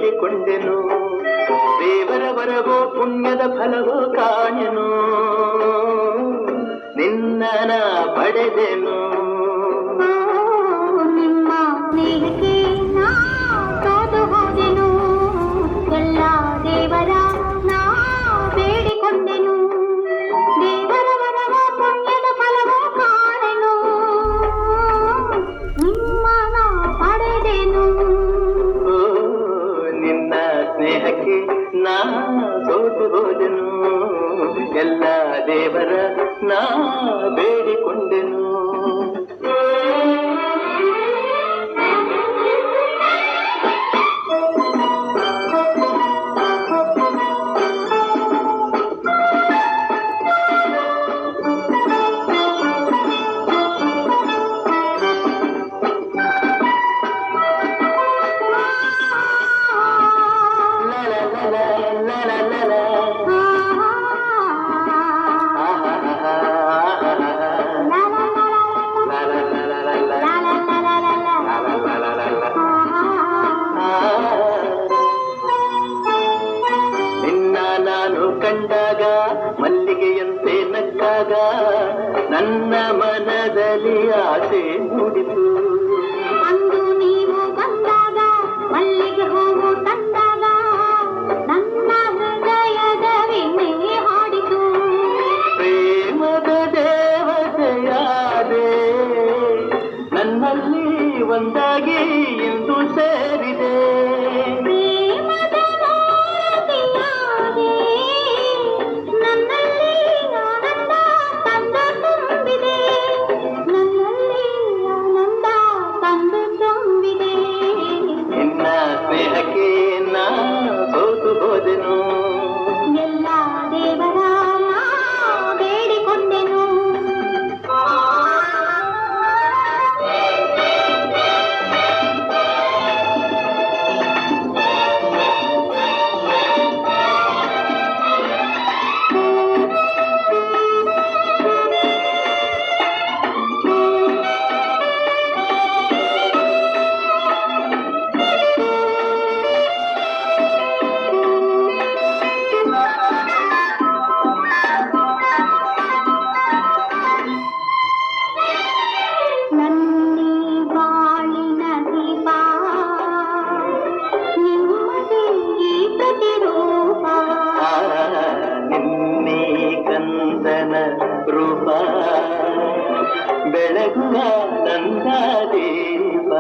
ಬೇಡಿಕೊಂಡೆನು ದೇವರ ವರವೋ ಪುಣ್ಯದ ಫಲವೋ ಕಾಣೆನು ನಿನ್ನ ಪಡೆದೆನು ನಿಮ್ಮ ಸ್ನೇಹಕ್ಕೆ ನಾ ಕಾದು ಹೋದೆನು ಎಲ್ಲ ದೇವರ ನಾ ಬೇಡಿಕೊಂಡೆನು ದೇವರ ವರವ ಪುಣ್ಯದ ಫಲವ ಕಾಣೆನು ನಿಮ್ಮ ನಾ ಪಡೆದೆನು ನಿನ್ನ ಸ್ನೇಹಕ್ಕೆ ನಾ ಸೋತು ಹೋದೆನು ಎಲ್ಲ ದೇವರ ನಾ ಬೇಡಿಕೊಂಡೆನು ಕಂಡಾಗ ಮಲ್ಲಿಗೆಯಂತೆ ನಕ್ಕಾಗ ನನ್ನ ಮನದಲ್ಲಿ ಆಸೆ ಮೂಡಿತು ಅಂದು ನೀವು ಬಂದಾಗ ಮಲ್ಲಿಗೆ ಹೂವು ತಂದಾಗ ನನ್ನ ಹೃದಯದ ವೀಣೆ ಹಾಡಿತು ಪ್ರೇಮದ ದೇವತೆಯಾದೆ ನನ್ನಲ್ಲಿ ಒಂದಾಗಿ ಎಂದು ಸೇರಿದೆ ಸ್ನೇಹಕ್ಕೆ ನಾ ಸೋತು ಹೋದೆನು ಎಲ್ಲ ದೇವರ ಬೇಡಿಕೊಂಡೆನು ರೂಪ ಬೆಳಗುವ ನಂದ ದೀಪ